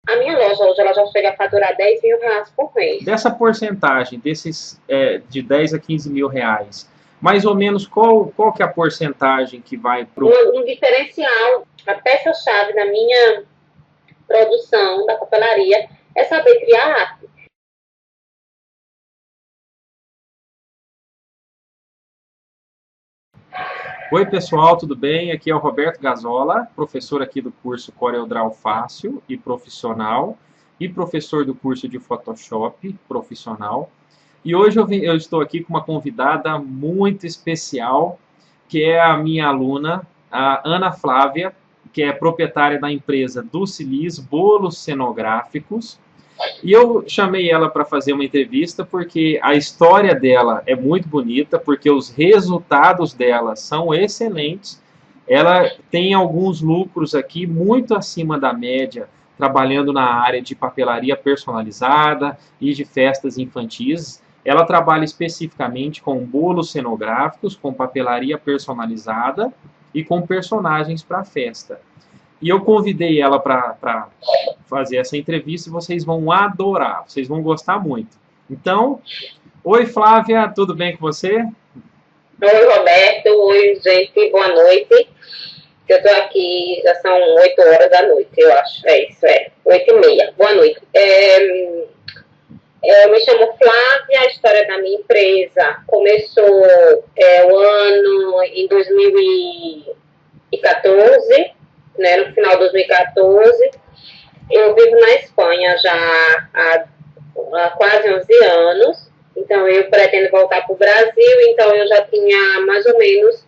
A minha loja hoje ela já chega a faturar R$ 10.000 por mês. Dessa porcentagem, desses de 10 a 15 mil reais, mais ou menos qual que é a porcentagem que vai para o... Um diferencial, a peça-chave da minha produção da papelaria é saber criar arte. Oi, pessoal, tudo bem? Aqui é o Roberto Gazola, professor aqui do curso CorelDRAW Fácil e Profissional e professor do curso de Photoshop Profissional. E hoje eu estou aqui com uma convidada muito especial, que é a minha aluna, a Ana Flávia, que é proprietária da empresa Dulcilis Bolos Cenográficos. E eu chamei ela para fazer uma entrevista porque a história dela é muito bonita, porque os resultados dela são excelentes. Ela tem alguns lucros aqui muito acima da média, trabalhando na área de papelaria personalizada e de festas infantis. Ela trabalha especificamente com bolos cenográficos, com papelaria personalizada e com personagens para festa. E eu convidei ela para fazer essa entrevista e vocês vão adorar, vocês vão gostar muito. Então, oi Flávia, tudo bem com você? Oi, Roberto. Oi, gente. Boa noite. Eu estou aqui, já são 8 horas da noite, eu acho. É isso, 8h30. Boa noite. Eu me chamo Flávia, a história da minha empresa começou o ano em 2014, né, no final de 2014. Eu vivo na Espanha já há quase 11 anos, então eu pretendo voltar para o Brasil, então eu já tinha mais ou menos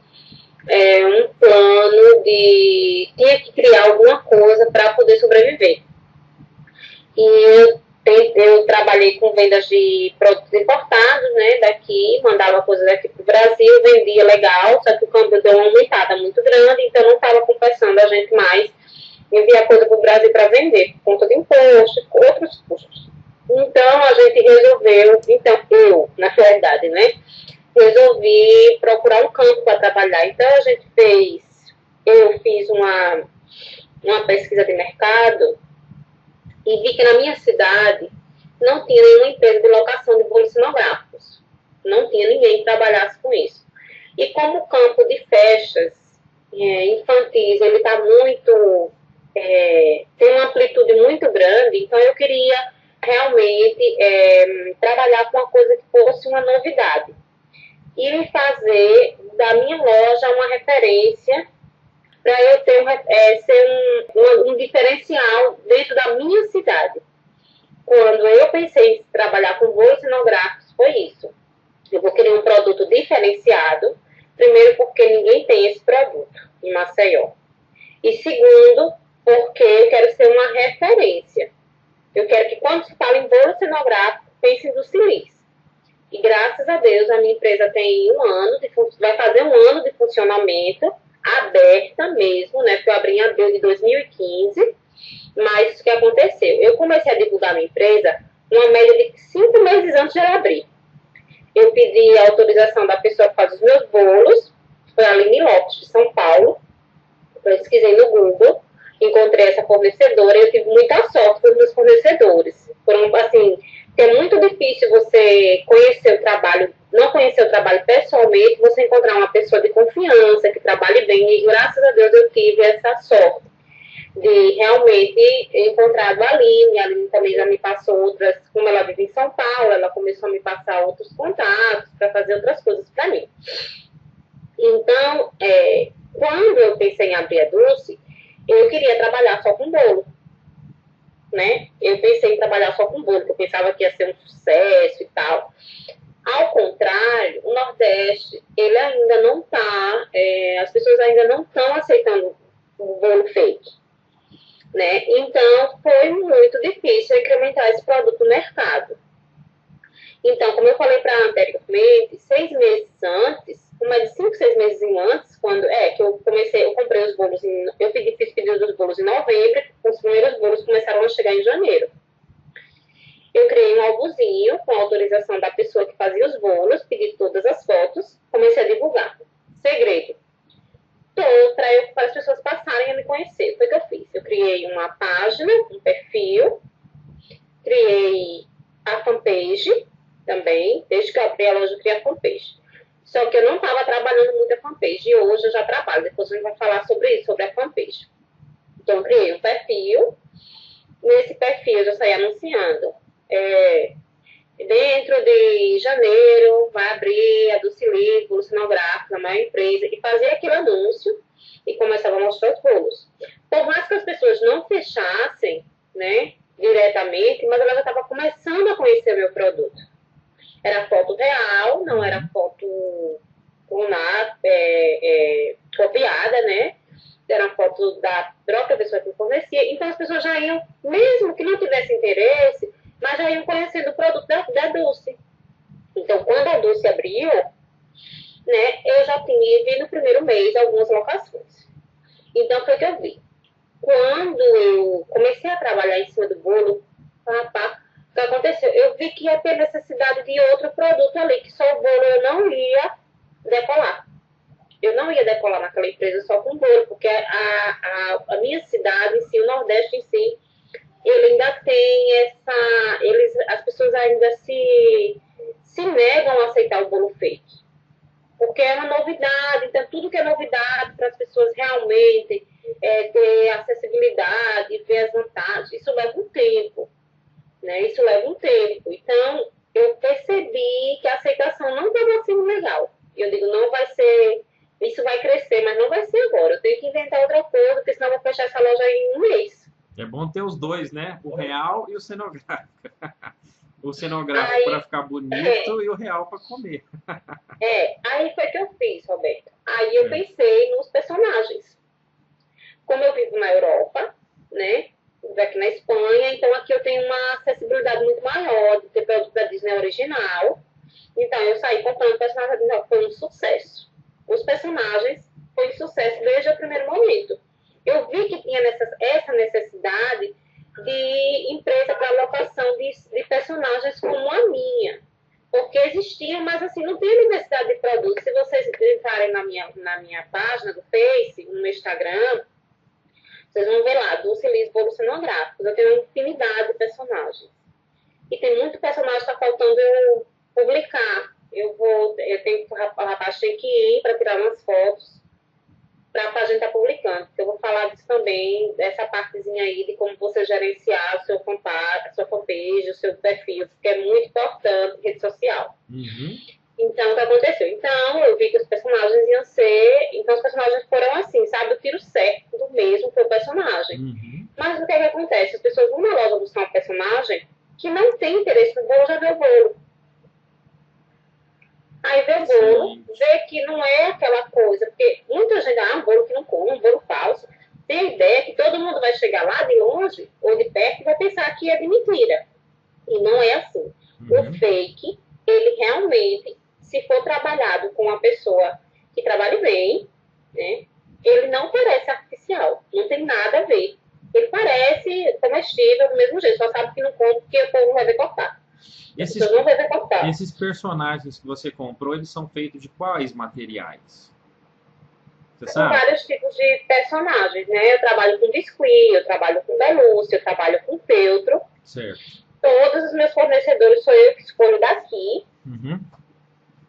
um plano de... tinha que criar alguma coisa para poder sobreviver. E eu trabalhei com vendas de produtos importados, né, daqui, mandava coisas daqui para o Brasil, vendia legal, só que o câmbio deu uma aumentada muito grande, então não estava compensando a gente mais enviar coisa para o Brasil para vender, por conta de imposto, outros custos. Então a gente resolveu, eu, na realidade, né, resolvi procurar um campo para trabalhar. Então eu fiz uma pesquisa de mercado e vi que na minha cidade não tinha nenhuma empresa de locação de bolos cenográficos. Não tinha ninguém que trabalhasse com isso. E como o campo de festas infantis, ele está muito... tem uma amplitude muito grande, então eu queria realmente trabalhar com uma coisa que fosse uma novidade. E fazer da minha loja uma referência para eu ser um diferencial dentro da minha cidade. Quando eu pensei em trabalhar com bolos cenográficos, foi isso. Eu vou querer um produto diferenciado, primeiro porque ninguém tem esse produto em Maceió. E segundo, porque eu quero ser uma referência. Eu quero que quando se fala em bolo cenográfico, pense em Dulcilis. E graças a Deus a minha empresa tem vai fazer um ano de funcionamento, aberta mesmo, né? Porque eu abri em abril de 2015. Mas o que aconteceu? Eu comecei a divulgar a minha empresa uma média de 5 meses antes de eu abrir. Eu pedi a autorização da pessoa que faz os meus bolos, foi a Aline Lopes, de São Paulo. Eu pesquisei no Google, encontrei essa fornecedora e eu tive muita sorte com os meus fornecedores. Foram, assim, é muito difícil você conhecer o trabalho, não conhecer o trabalho pessoalmente, você encontrar uma pessoa de confiança, que trabalhe bem, e graças a Deus eu tive essa sorte de realmente encontrar a Aline também já me passou outras, como ela vive em São Paulo, ela começou a me passar outros contatos para fazer outras coisas para mim. Então, quando eu pensei em abrir a Dulce, eu queria trabalhar só com bolo, né? Eu pensei em trabalhar só com bolo, porque eu pensava que ia ser um sucesso e tal. Ao contrário, o Nordeste, ele ainda não está, as pessoas ainda não estão aceitando o bolo feito, né? Então, foi muito difícil incrementar esse produto no mercado. Então, como eu falei para anteriormente, 6 meses antes, mais de 5, 6 meses antes, que eu comprei os bolos, fiz pedido dos bolos em novembro, os primeiros bolos começaram a chegar em janeiro. Eu criei um álbumzinho com a autorização da pessoa que fazia os bolos, pedi todas as fotos, comecei a divulgar. Segredo. Para as pessoas passarem a me conhecer. Foi o que eu fiz. Eu criei uma página, um perfil, criei a fanpage também, desde que eu abri a loja eu criei a fanpage. Só que eu não estava trabalhando muito a fanpage, e hoje eu já trabalho, depois a gente vai falar sobre isso, sobre a fanpage. Então, eu criei um perfil, nesse perfil eu já saí anunciando. Dentro de janeiro, vai abrir a Dulciliz, bolo cenográfico, a maior empresa, e fazia aquele anúncio e começava a mostrar os bolos. Por mais que as pessoas não fechassem, né, diretamente, mas ela já estava começando a conhecer o meu produto. Era foto real, não era foto copiada, né? Era foto da própria pessoa que me fornecia. Então as pessoas já iam, mesmo que não tivesse interesse, mas já iam conhecendo o produto da Dulce. Então, quando a Dulce abriu, né, eu já vi no primeiro mês algumas locações. Então, foi o que eu vi. Quando eu comecei a trabalhar em cima do bolo, o que aconteceu? Eu vi que ia ter necessidade de outro produto ali, que só o bolo eu não ia decolar. Eu não ia decolar naquela empresa só com bolo, porque a minha cidade em si, o Nordeste em si, ele ainda tem as pessoas ainda se negam a aceitar o bolo fake. Porque é uma novidade, então tudo que é novidade para as pessoas realmente ter acessibilidade, ver as vantagens, isso leva um tempo, né? Isso leva um tempo. Então, eu percebi que a aceitação não estava sendo legal. E eu digo, não vai ser, isso vai crescer, mas não vai ser agora. Eu tenho que inventar outra coisa, porque senão eu vou fechar essa loja em um mês. É bom ter os dois, né? O real e o cenográfico. O cenográfico para ficar bonito e o real para comer. Aí foi o que eu fiz, Roberto. Aí eu pensei nos personagens. Como eu vivo na Europa, né? Vivo aqui na Espanha, então aqui eu tenho uma acessibilidade muito maior de ter produto da Disney original. Então eu saí comprando personagens da Disney, foi um sucesso. Os personagens foi um sucesso desde o primeiro momento. Eu vi que tinha essa necessidade de empresa para alocação de personagens como a minha. Porque existia, mas assim, não tem necessidade de produto. Se vocês entrarem na minha página do Face, no meu Instagram, vocês vão ver lá, Dulciliz Bolos Cenográficos. Eu tenho uma infinidade de personagens. E tem muito personagem que está faltando eu publicar. O rapaz tem que ir para tirar umas fotos para a gente estar publicando. Eu vou falar disso também, dessa partezinha aí de como você gerenciar a sua fanpage, o seu perfil, que é muito importante, rede social. Uhum. Então, o que aconteceu? Então, eu vi que os personagens iam ser... Então, os personagens foram assim, sabe? O tiro certo do mesmo que o personagem. Uhum. Mas o que acontece? As pessoas vão na loja buscar um personagem que não tem interesse no bolo, já vê o bolo. Aí vê o bolo, vê que não é aquela coisa, porque muita gente, um bolo que não come, um bolo falso, tem a ideia que todo mundo vai chegar lá de longe ou de perto e vai pensar que é de mentira. E não é assim. O fake, ele realmente, se for trabalhado com uma pessoa que trabalhe bem, né, ele não parece artificial, não tem nada a ver. Ele parece comestível do mesmo jeito, só sabe que não come porque o povo não vai ver cortar. Esses personagens que você comprou, eles são feitos de quais materiais? Você sabe? São vários tipos de personagens, né? Eu trabalho com biscuit, eu trabalho com pelúcia, eu trabalho com feltro. Certo. Todos os meus fornecedores sou eu que escolho daqui. Uhum.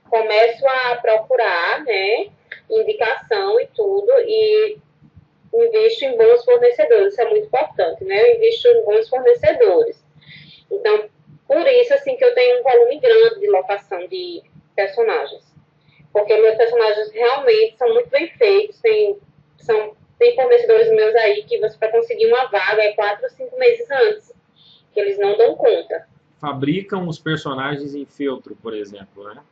Começo a procurar, né? Indicação e tudo, e invisto em bons fornecedores. Isso é muito importante, né? Eu invisto em bons fornecedores. Então, por isso, assim, que eu tenho um volume grande de locação de personagens. Porque meus personagens realmente são muito bem feitos. Tem fornecedores meus aí que você, para conseguir uma vaga, é 4 ou 5 meses antes. Que eles não dão conta. Fabricam os personagens em feltro, por exemplo, né?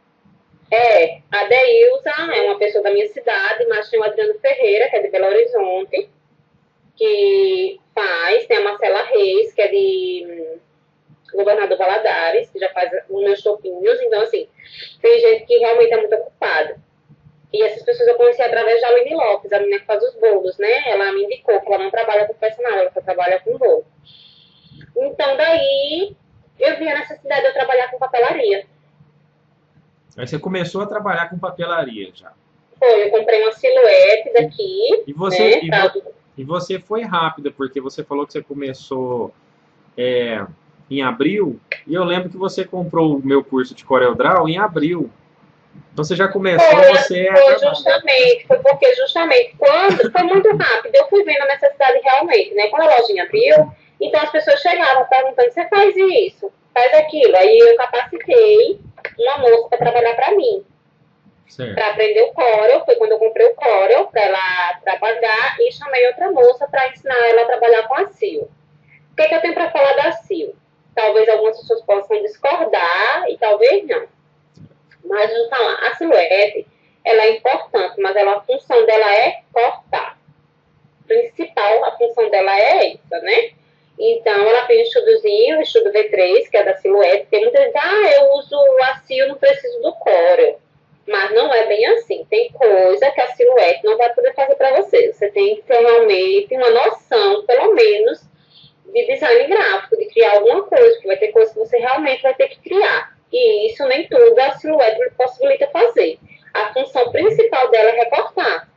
A Deilza é uma pessoa da minha cidade, mas tem o Adriano Ferreira, que é de Belo Horizonte, que faz. Tem a Marcela Reis, que é de Governador Valadares, que já faz os meus topinhos. Então, assim, tem gente que realmente é muito ocupada. E essas pessoas eu conheci através da Aline Lopes, a menina que faz os bolos, né? Ela me indicou que ela não trabalha com personal, ela só trabalha com bolo. Então, daí, eu vi a necessidade de eu trabalhar com papelaria. Aí você começou a trabalhar com papelaria já. Eu comprei uma silhuete daqui. E você, né, E você foi rápida, porque você falou que você começou em abril, e eu lembro que você comprou o meu curso de CorelDRAW em abril. Então você já começou, você é Foi trabalhando. justamente, foi porque justamente quando foi muito rápido, eu fui vendo a necessidade realmente, né? Quando a lojinha abriu, então as pessoas chegavam perguntando, você faz isso, faz aquilo. Aí eu capacitei uma moça para trabalhar para mim, para aprender o Corel. Foi quando eu comprei o Corel para ela trabalhar e chamei outra moça para ensinar ela a trabalhar com a Sil. O que eu tenho para falar da Sil? Talvez algumas pessoas possam discordar e talvez não. Mas vamos falar, a silhuete, ela é importante, mas a função dela é cortar. Principal, a função dela é essa, né? Então, ela tem um estudozinho, o estudo V3, que é da silhuete. Tem muita gente, eu uso a Sil, não preciso do Corel. Mas não é bem assim. Tem coisa que a silhuete não vai poder fazer para você. Você tem que ter realmente uma noção, pelo menos, de design gráfico, de criar alguma coisa, porque vai ter coisa que você realmente vai ter que criar. E isso nem tudo a silhuete possibilita fazer. A função principal dela é recortar,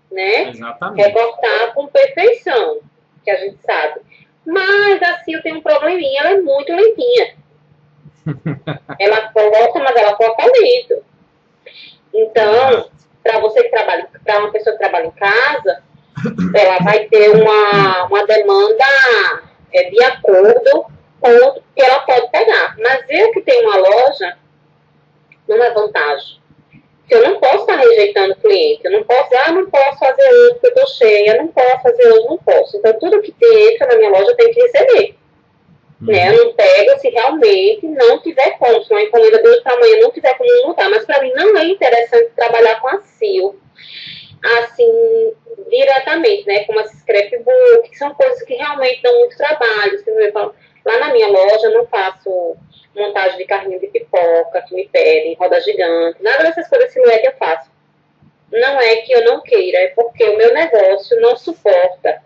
né? Exatamente. Recortar com perfeição, que a gente sabe. Mas a Sil tem um probleminha, ela é muito lentinha. Ela coloca, mas ela corta lento. Então, para você que trabalha, para uma pessoa que trabalha em casa, ela vai ter uma demanda de acordo com o que ela pode pegar. Mas eu que tenho uma loja, não é vantagem. Porque eu não posso estar rejeitando o cliente. Eu não posso não posso fazer hoje porque eu estou cheia, não posso fazer hoje, não posso. Então, tudo que entra na minha loja eu tenho que receber. Né? Eu não pego se realmente não tiver como. Se uma encomenda de hoje para amanhã não tiver como mudar. Mas para mim não é interessante trabalhar com a Sil assim, diretamente, né? Como as scrapbook, que são coisas que realmente dão muito trabalho. Lá na minha loja eu não faço montagem de carrinho de pipoca que me pedem, roda gigante, nada dessas coisas silhuete eu faço. Não é que eu não queira, é porque o meu negócio não suporta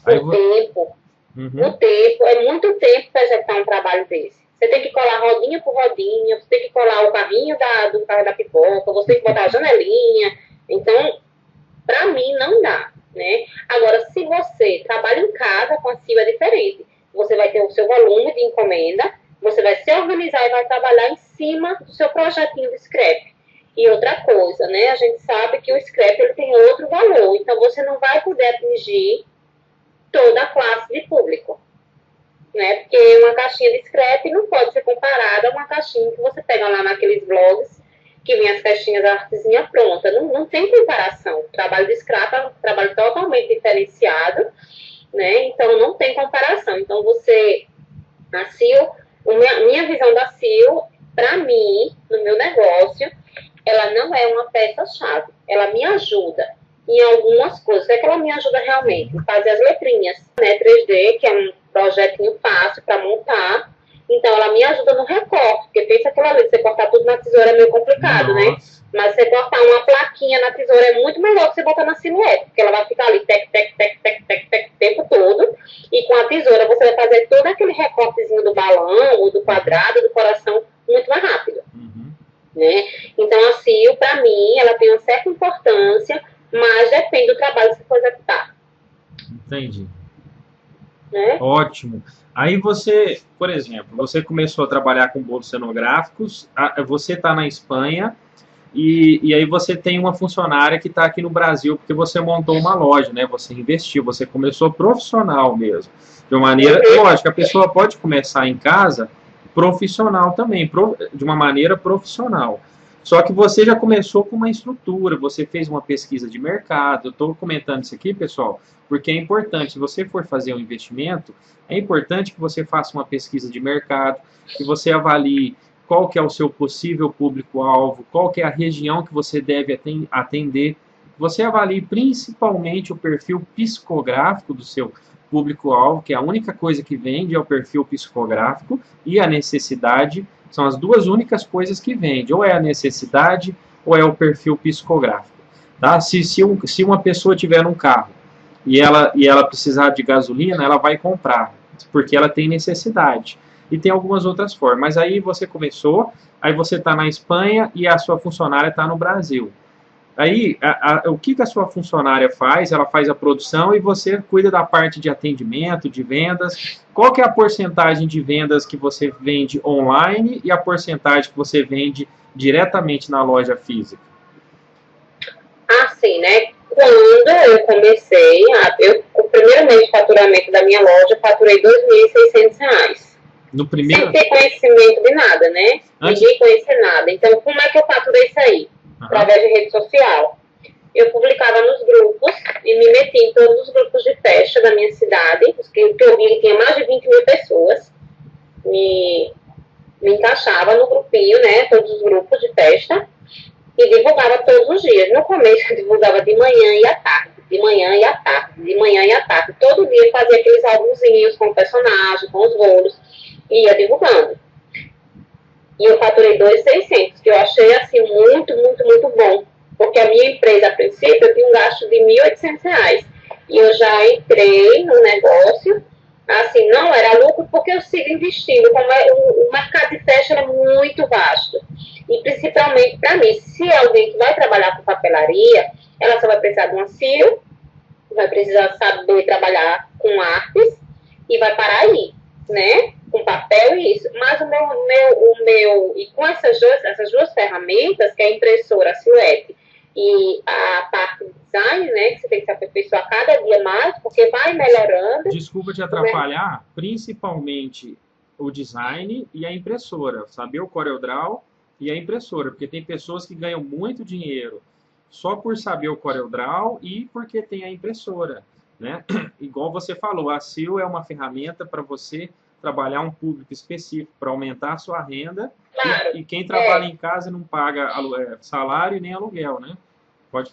o tempo. O tempo, é muito tempo para executar um trabalho desse. Você tem que colar rodinha por rodinha, você tem que colar o carrinho do carro da pipoca, você tem que botar a janelinha. Então, para mim, não dá, né? Agora, se você trabalha em casa com a Sil, é diferente. Você vai ter o seu volume de encomenda, você vai se organizar e vai trabalhar em cima do seu projetinho de scrap. E outra coisa, né? A gente sabe que o scrap ele tem outro valor, então você não vai poder atingir toda a classe de público, né? Porque uma caixinha de scrap não pode ser comparada a uma caixinha que você pega lá naqueles blogs que vem as caixinhas da artezinha pronta. Não tem comparação. O trabalho de scrap é um trabalho totalmente diferenciado, né? Então, não tem comparação. Então, a Sil, minha visão da Sil, para mim, no meu negócio, ela não é uma peça-chave. Ela me ajuda em algumas coisas. O que é que ela me ajuda realmente? Fazer as letrinhas, né? 3D, que é um projetinho fácil para montar. Então, ela me ajuda no recorte, porque pensa aquilo ali, você cortar tudo na tesoura é meio complicado, né? Mas você cortar uma plaquinha na tesoura é muito melhor que você botar na silhuete, porque ela vai ficar ali, tec, tec, tec, tec, tec, tec, o tempo todo. E com a tesoura você vai fazer todo aquele recortezinho do balão, ou do quadrado, do coração, muito mais rápido. Né? Então, a Sil, para mim, ela tem uma certa importância, mas depende do trabalho que você for executar. Entendi. Né? Ótimo. Aí você, por exemplo, você começou a trabalhar com bolos cenográficos, você está na Espanha e aí você tem uma funcionária que está aqui no Brasil porque você montou uma loja, né? Você investiu, você começou profissional mesmo. De uma maneira, lógico, a pessoa pode começar em casa profissional também, de uma maneira profissional. Só que você já começou com uma estrutura, você fez uma pesquisa de mercado. Eu estou comentando isso aqui, pessoal, porque é importante. Se você for fazer um investimento, é importante que você faça uma pesquisa de mercado, que você avalie qual que é o seu possível público-alvo, qual que é a região que você deve atender. Você avalie principalmente o perfil psicográfico do seu público-alvo, que é a única coisa que vende é o perfil psicográfico, e a necessidade. São as duas únicas coisas que vende, ou é a necessidade ou é o perfil psicográfico. Tá? Se uma pessoa tiver um carro e ela precisar de gasolina, ela vai comprar, porque ela tem necessidade. E tem algumas outras formas. Mas aí você começou, aí você está na Espanha e a sua funcionária está no Brasil. Aí, o que a sua funcionária faz? Ela faz a produção e você cuida da parte de atendimento, de vendas. Qual que é a porcentagem de vendas que você vende online e a porcentagem que você vende diretamente na loja física? Assim, né? Quando eu comecei, o primeiro mês de faturamento da minha loja, eu faturei R$ 2.600. No Sem primeiro? ter conhecimento de nada, né? Antes... Ninguém conhecia nada. Então, como é que eu faturei isso aí? Através de rede social. Eu publicava nos grupos e me meti em todos os grupos de festa da minha cidade, que eu vi que tinha mais de 20 mil pessoas. Me encaixava no grupinho, né? Todos os grupos de festa. E divulgava todos os dias. No começo, eu divulgava de manhã e à tarde. De manhã e à tarde. De manhã e à tarde. Todo dia eu fazia aqueles álbumzinhos com o personagem, com os bolos. E ia divulgando. E eu faturei 2.600, que eu achei, assim, muito, muito, muito bom. Porque a minha empresa, a princípio, eu tinha um gasto de R$ 1.800. E eu já entrei no negócio, assim, não era lucro, porque eu sigo investindo. Como o mercado de festa é muito vasto. E principalmente para mim, se alguém que vai trabalhar com papelaria, ela só vai precisar de uma CIO, vai precisar saber trabalhar com artes e vai parar aí, né? Com papel e isso. Mas e com essas duas ferramentas, que é a impressora, a silhuete e a parte de design, né? Que você tem que se aperfeiçoar cada dia mais, porque vai melhorando. Desculpa te atrapalhar, principalmente o design e a impressora. Saber o CorelDRAW e a impressora, porque tem pessoas que ganham muito dinheiro só por saber o CorelDRAW e porque tem a impressora, né? Igual você falou, a CIO é uma ferramenta para você trabalhar um público específico, para aumentar a sua renda, Claro, e quem trabalha em casa não paga salário nem aluguel, né? Pode...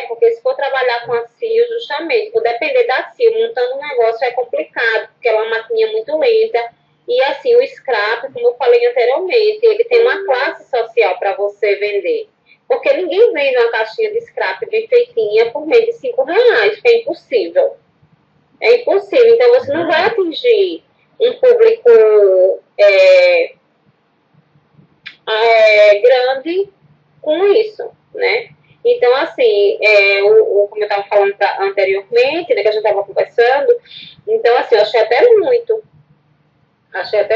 porque se for trabalhar com a CIO, justamente, por depender da CIO, montando um negócio é complicado, porque ela é uma maquininha muito lenta. E assim, o scrap, como eu falei anteriormente, ele tem uma classe social para você vender. Porque ninguém vende uma caixinha de scrap bem feitinha por menos de R$ 5, que é impossível. É impossível. Então, você não vai atingir um público grande com isso, né? Então, assim, como eu estava falando anteriormente, né, que a gente estava conversando, então, assim, eu achei até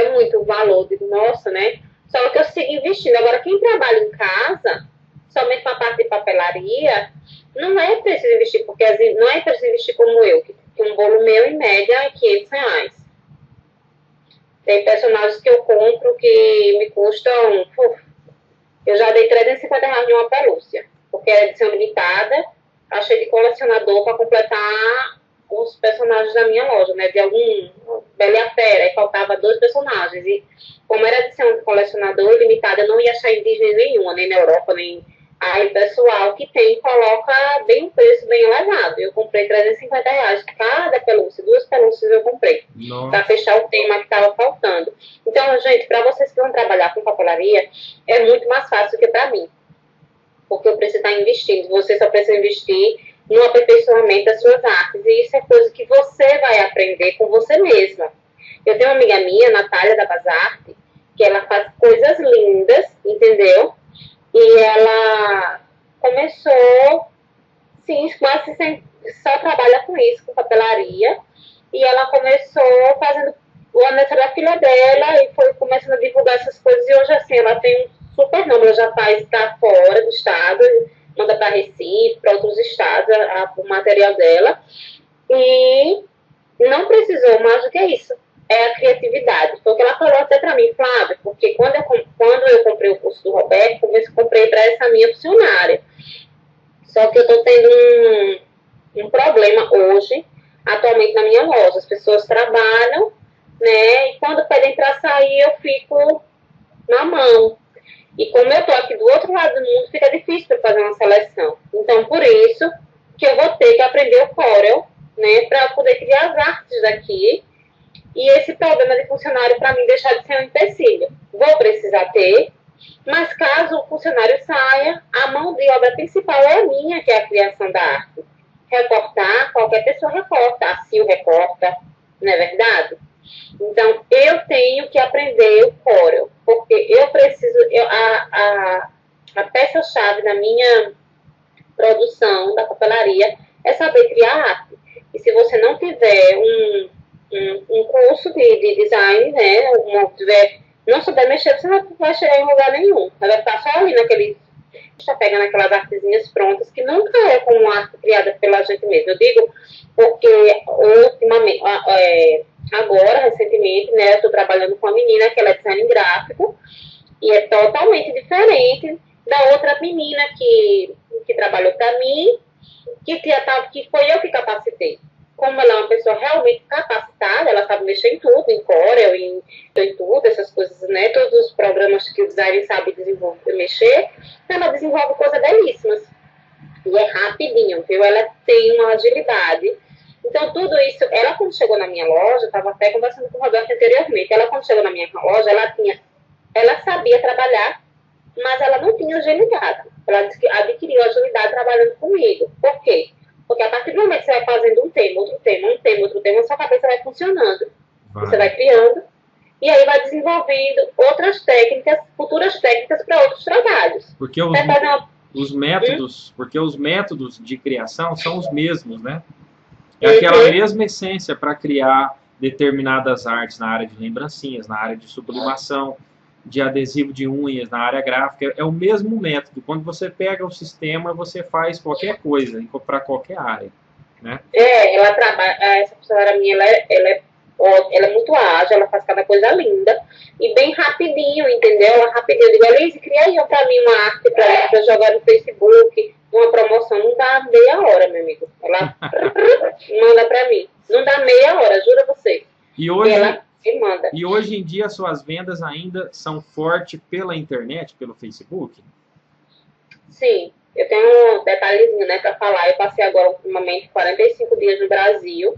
muito o valor, digo, nossa, né? Só que eu sigo investindo. Agora, quem trabalha em casa, somente com a parte de papelaria, não é preciso investir, porque não é preciso investir como eu, que um bolo meu, em média, é R$ 500. Tem personagens que eu compro que me custam... eu já dei R$ 350 de uma pelúcia, porque é edição limitada, achei de colecionador para completar os personagens da minha loja, né? De algum Bela e a Fera, e faltava 2 personagens. E como era edição de colecionador limitada, eu não ia achar em Disney nenhuma, nem na Europa, nem... Aí o pessoal que tem coloca bem um preço bem elevado. Eu comprei R$ 350 cada pelúcia, 2 pelúcias eu comprei, para fechar o tema que estava faltando. Então, gente, para vocês que vão trabalhar com papelaria, é muito mais fácil do que para mim, porque eu preciso estar investindo. Você só precisa investir no aperfeiçoamento das suas artes, e isso é coisa que você vai aprender com você mesma. Eu tenho uma amiga minha, Natália da Bazarte, que ela faz coisas lindas, entendeu? E ela começou, sim, quase só trabalha com isso, com papelaria. E ela começou fazendo o aniversário da filha dela e foi começando a divulgar essas coisas. E hoje, assim, ela tem um super nome, ela já faz para fora do estado, manda para Recife, para outros estados, o material dela. E não precisou mais do que isso. É a criatividade. Foi o que ela falou até para mim, Flávia, porque quando eu comprei o curso do Roberto, eu comprei para essa minha funcionária. Só que eu estou tendo um problema hoje, atualmente na minha loja. As pessoas trabalham, né? E quando pedem para sair, eu fico na mão. E como eu estou aqui do outro lado do mundo, fica difícil para fazer uma seleção. Então, por isso que eu vou ter que aprender o Corel, né? Para poder criar as artes daqui. E esse problema de funcionário, para mim, deixar de ser um empecilho. Vou precisar ter, mas caso o funcionário saia, a mão de obra principal é a minha, que é a criação da arte. Recortar, qualquer pessoa recorta, a CIO recorta, não é verdade? Então, eu tenho que aprender o Corel, porque eu preciso... a peça-chave da minha produção da papelaria é saber criar arte. E se você não tiver um curso de design, né, não souber mexer, você não vai chegar em lugar nenhum. Você vai ficar só ali naquele... Está pegando aquelas artezinhas prontas, que nunca é como arte criada pela gente mesmo. Eu digo porque, ultimamente, agora, recentemente, né, eu estou trabalhando com uma menina que ela é design gráfico, e é totalmente diferente da outra menina que trabalhou para mim, que foi eu que capacitei. Como ela é uma pessoa realmente capacitada, ela sabe mexer em tudo, em Corel, em tudo, essas coisas, né? Todos os programas que o designer sabe desenvolver, mexer, ela desenvolve coisas belíssimas. E é rapidinho, viu? Ela tem uma agilidade. Então, tudo isso, ela quando chegou na minha loja, estava até conversando com o Roberto anteriormente, ela quando chegou na minha loja, ela sabia trabalhar, mas ela não tinha agilidade. Ela adquiriu agilidade trabalhando comigo. Por quê? Porque a partir do momento que você vai fazendo um tema, outro tema, sua cabeça vai funcionando. Você vai criando, e aí vai desenvolvendo outras técnicas, futuras técnicas para outros trabalhos. Porque os métodos de criação são os mesmos, né? É aquela mesma essência para criar determinadas artes na área de lembrancinhas, na área de sublimação, de adesivo de unhas, na área gráfica. É o mesmo método. Quando você pega o sistema, você faz qualquer coisa, para qualquer área, né? Ela trabalha, essa professora minha, ela é muito ágil, ela faz cada coisa linda e bem rapidinho, entendeu? Ela rapidinho, eu digo, Alice, cria aí pra mim uma arte pra jogar no Facebook, uma promoção, não dá meia hora, meu amigo. Ela manda pra mim, não dá meia hora, juro a você. E hoje em dia suas vendas ainda são fortes pela internet, pelo Facebook? Sim, eu tenho um detalhezinho, né, pra falar. Eu passei agora, ultimamente, 45 dias no Brasil.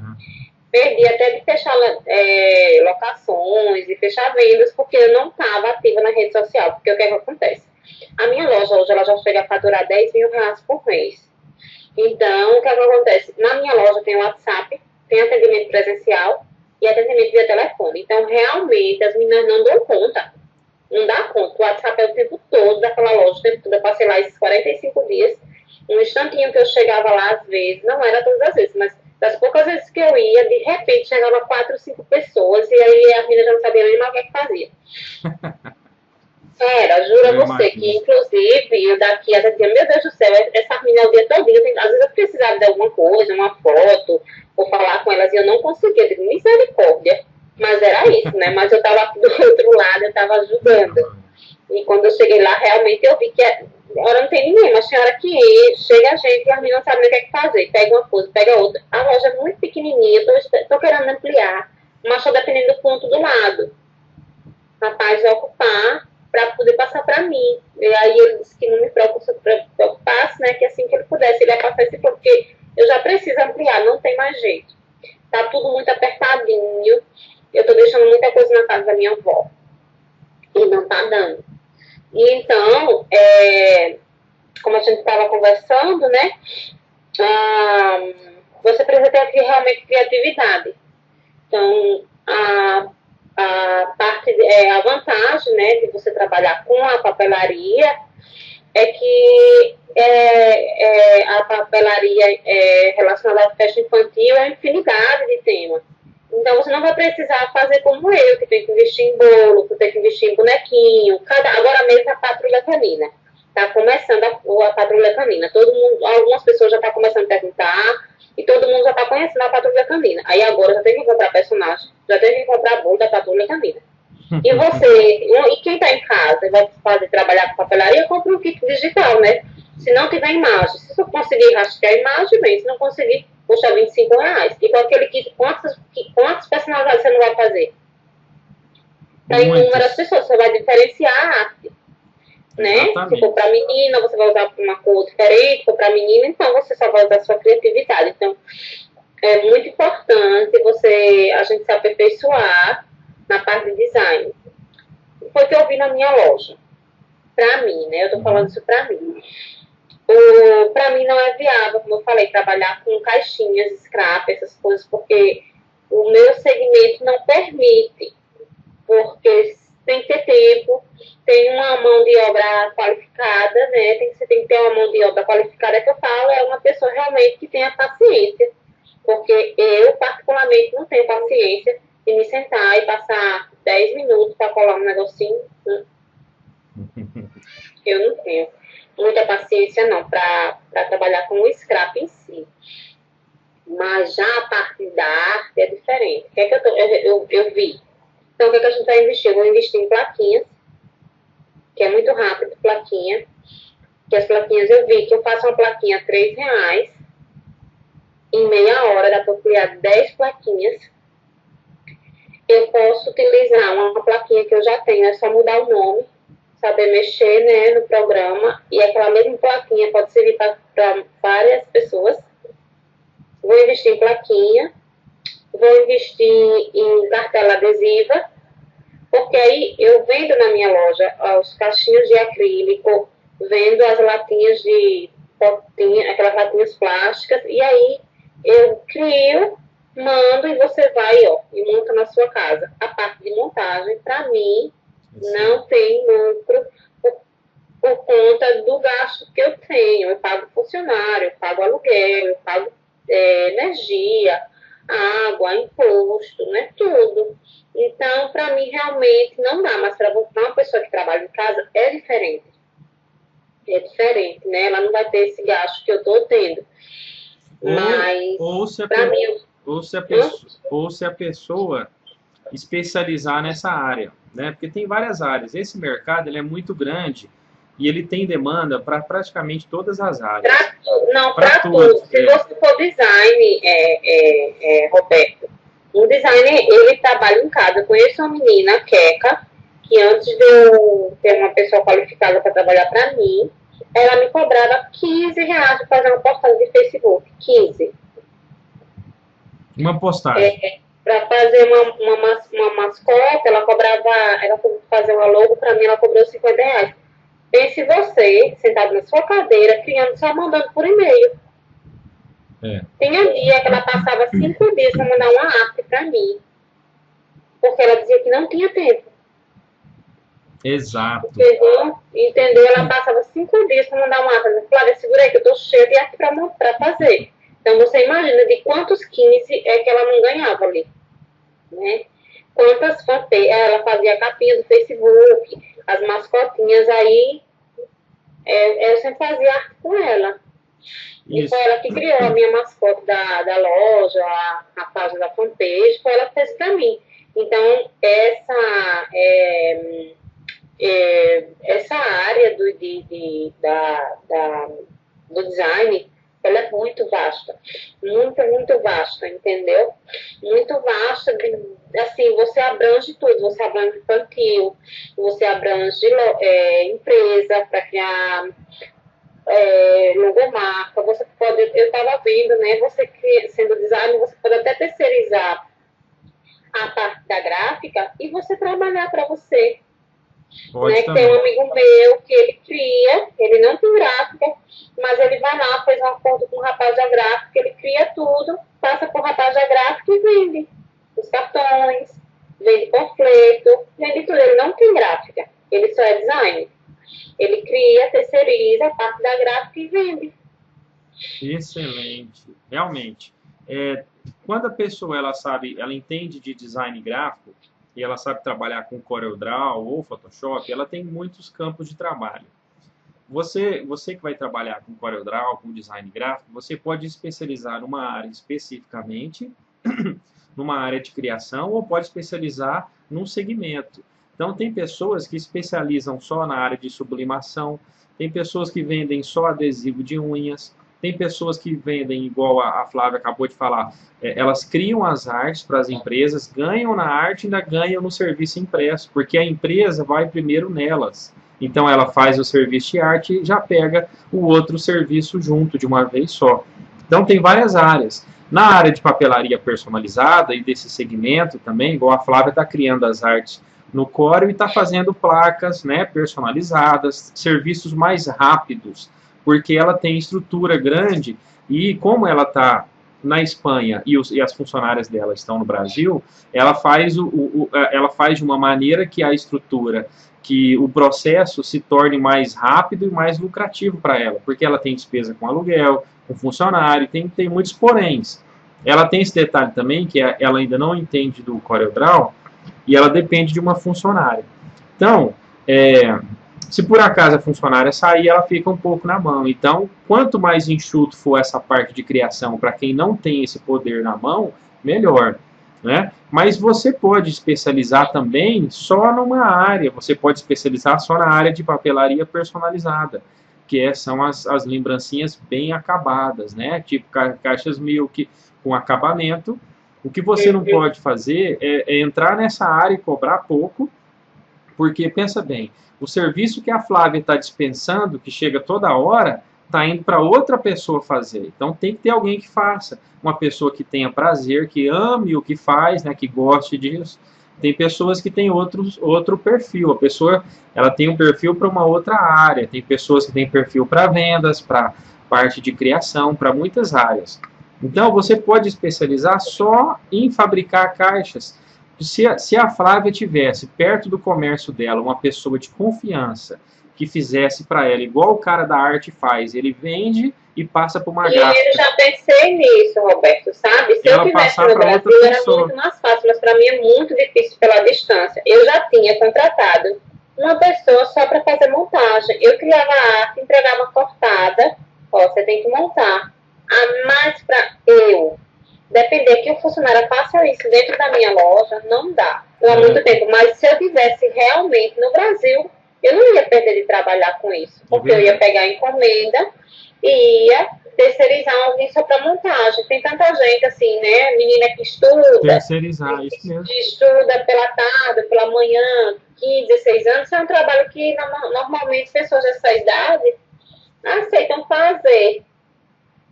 Perdi até de fechar locações e fechar vendas, porque eu não estava ativa na rede social. Porque o que é que acontece? A minha loja hoje, ela já chega a faturar 10 mil reais por mês. Então, o que é que acontece? Na minha loja tem WhatsApp, tem atendimento presencial e atendimento via telefone. Então, realmente, as meninas não dão conta. Não dá conta. O WhatsApp é o tempo todo daquela loja, o tempo todo. Eu passei lá esses 45 dias. Um instantinho que eu chegava lá, às vezes, não era todas as vezes, mas das poucas vezes que eu ia, de repente chegava 4 ou 5 pessoas e aí a menina já não sabia nem mais o que fazia. Juro a você que, inclusive, eu daqui até dizia, meu Deus do céu, essa menina o dia todo, às vezes eu precisava de alguma coisa, uma foto, ou falar com elas e eu não conseguia, eu digo, misericórdia. Mas era isso, né? Mas eu estava do outro lado, eu estava ajudando. E quando eu cheguei lá, realmente eu vi que agora não tem ninguém, mas tinha hora que chega a gente e a menina não sabe nem o que é que fazer. Pega uma coisa, pega outra. A loja é muito pequenininha, estou querendo ampliar, mas só dependendo do ponto do lado. Rapaz, vai ocupar para poder passar para mim. E aí ele disse que não me preocupasse, né? Que assim que ele pudesse, ele ia passar esse ponto, porque eu já preciso ampliar, não tem mais jeito. Tá tudo muito apertadinho. Eu estou deixando muita coisa na casa da minha avó. E não tá dando. E então, como a gente estava conversando, né? Você precisa ter realmente criatividade. Então, a vantagem, né, de você trabalhar com a papelaria é que a papelaria relacionada à festa infantil é infinidade de temas. Então, você não vai precisar fazer como eu, que tem que investir em bolo, que tem que investir em bonequinho. Agora mesmo a Patrulha Canina. Está começando a Patrulha Canina. Algumas pessoas já estão começando a perguntar e todo mundo já está conhecendo a Patrulha Canina. Aí agora já tem que comprar personagem, já tem que comprar bolo da Patrulha Canina. E quem está em casa e vai trabalhar com papelaria, compra um kit digital, né? Se não tiver imagem, se você conseguir rastrear a imagem, bem, se não conseguir, custa 25 reais. E com aquele kit, quantas personalidades você não vai fazer? Para inúmeras pessoas, você vai diferenciar a arte. Né? Se for para menina, você vai usar uma cor diferente, se for para menina, então você só vai usar a sua criatividade. Então, é muito importante a gente se aperfeiçoar na parte de design. Foi o que eu vi na minha loja. Para mim, né? Eu tô falando isso para mim. Para mim não é viável, como eu falei, trabalhar com caixinhas, scrap, essas coisas, porque o meu segmento não permite. Porque tem que ter tempo, tem uma mão de obra qualificada, né? Você tem que ter uma mão de obra qualificada, que eu falo, é uma pessoa realmente que tenha paciência, porque eu, particularmente, não tenho paciência de me sentar e passar 10 minutos para colar um negocinho. Eu não tenho muita paciência, não, para trabalhar com o scrap em si. Mas já a parte da arte é diferente. O que é que eu vi? Então, o que é que a gente vai investir? Eu vou investir em plaquinhas, que é muito rápido, plaquinha. Que as plaquinhas eu vi que eu faço uma plaquinha a R$3, em meia hora dá para criar 10 plaquinhas. Eu posso utilizar uma plaquinha que eu já tenho, é só mudar o nome, saber mexer, né, no programa, e aquela mesma plaquinha pode servir para várias pessoas. Vou investir em plaquinha, vou investir em cartela adesiva, porque aí eu vendo na minha loja os cachinhos de acrílico, vendo as latinhas de potinha, aquelas latinhas plásticas, e aí eu crio, mando e você vai, ó, e monta na sua casa. A parte de montagem, para mim, não tem lucro por conta do gasto que eu tenho. Eu pago funcionário, eu pago aluguel, eu pago energia, água, imposto, né, tudo. Então, para mim, realmente não dá, mas para uma pessoa que trabalha em casa é diferente. É diferente, né? Ela não vai ter esse gasto que eu estou tendo. Mas, para mim... Ou se a pessoa especializar nessa área, né? Porque tem várias áreas. Esse mercado ele é muito grande e ele tem demanda para praticamente todas as áreas. Para tudo. Se você for design, Roberto, um designer, ele trabalha em casa. Eu conheço uma menina, Keka, que antes de eu ter uma pessoa qualificada para trabalhar para mim, ela me cobrava R$15 para fazer uma postagem de Facebook. 15. Uma postagem. Para fazer uma mascote, ela fazer uma logo para mim, ela cobrou R$50. Pense você, sentado na sua cadeira, criando, só mandando por e-mail. Tinha dia que ela passava 5 dias para mandar uma arte para mim. Porque ela dizia que não tinha tempo. Exato. Entendeu? Ela passava 5 dias para mandar uma arte. Eu falei, Flávia, segura aí que eu estou cheia de arte para fazer. Então, você imagina de quantos 15 é que ela não ganhava ali. Né? Quantas fanpages, ela fazia a capinha do Facebook, as mascotinhas aí, eu sempre fazia arte com ela. E foi ela que criou a minha mascote da loja, a página da fanpage, foi ela que fez para mim. Então, essa área do design, ela é muito vasta, muito vasta, entendeu? Muito vasta, assim, você abrange tudo, você abrange infantil, você abrange empresa para criar logomarca, você pode, eu estava vendo, né, você sendo designer, você pode até terceirizar a parte da gráfica e você trabalhar para você. Né, tem um amigo meu que ele cria, ele não tem gráfica, mas ele vai lá, fez um acordo com o rapaz da gráfica, ele cria tudo, passa para o rapaz da gráfica e vende os cartões, vende panfleto, vende tudo. Ele não tem gráfica, ele só é design. Ele cria, terceiriza a parte da gráfica e vende. Excelente, realmente. Quando a pessoa ela entende de design gráfico, e ela sabe trabalhar com CorelDRAW ou Photoshop, ela tem muitos campos de trabalho. Você que vai trabalhar com CorelDRAW, com design gráfico, você pode especializar numa área especificamente, numa área de criação, ou pode especializar num segmento. Então, tem pessoas que especializam só na área de sublimação, tem pessoas que vendem só adesivo de unhas, tem pessoas que vendem, igual a Flávia acabou de falar, elas criam as artes para as empresas, ganham na arte e ainda ganham no serviço impresso, porque a empresa vai primeiro nelas. Então ela faz o serviço de arte e já pega o outro serviço junto de uma vez só. Então tem várias áreas. Na área de papelaria personalizada e desse segmento também, igual a Flávia está criando as artes no Corel e está fazendo placas, né, personalizadas, serviços mais rápidos, porque ela tem estrutura grande e como ela está na Espanha e as funcionárias dela estão no Brasil, ela faz, ela faz de uma maneira que a estrutura, que o processo se torne mais rápido e mais lucrativo para ela, porque ela tem despesa com aluguel, com funcionário, tem muitos poréns. Ela tem esse detalhe também, que ela ainda não entende do CorelDRAW, e ela depende de uma funcionária. Então, se por acaso a funcionária sair, ela fica um pouco na mão. Então, quanto mais enxuto for essa parte de criação para quem não tem esse poder na mão, melhor. Né? Mas você pode especializar também só numa área, você pode especializar só na área de papelaria personalizada, que são as lembrancinhas bem acabadas, né? Tipo caixas Milk com acabamento. O que você não pode fazer é entrar nessa área e cobrar pouco, porque, pensa bem, o serviço que a Flávia está dispensando, que chega toda hora, está indo para outra pessoa fazer. Então tem que ter alguém que faça. Uma pessoa que tenha prazer, que ame o que faz, né, que goste disso. Tem pessoas que têm outro perfil. A pessoa ela tem um perfil para uma outra área. Tem pessoas que têm perfil para vendas, para parte de criação, para muitas áreas. Então você pode especializar só em fabricar caixas. Se a Flávia tivesse perto do comércio dela uma pessoa de confiança que fizesse para ela, igual o cara da arte faz, ele vende e passa para uma gráfica. E eu já pensei nisso, Roberto, sabe? Se eu tivesse no Brasil, era muito mais fácil, mas para mim é muito difícil pela distância. Eu já tinha contratado uma pessoa só para fazer montagem. Eu criava a arte, entregava cortada, ó, você tem que montar. Mas para eu depender que o funcionário faça isso dentro da minha loja, não dá. Há muito tempo. Mas se eu tivesse realmente no Brasil, eu não ia perder de trabalhar com isso. Porque eu ia pegar a encomenda e ia terceirizar alguém só para montagem. Tem tanta gente assim, né? Menina que estuda. Terceirizar, isso mesmo. Que estuda pela tarde, pela manhã, 15, 16 anos. É um trabalho que normalmente pessoas dessa idade aceitam fazer.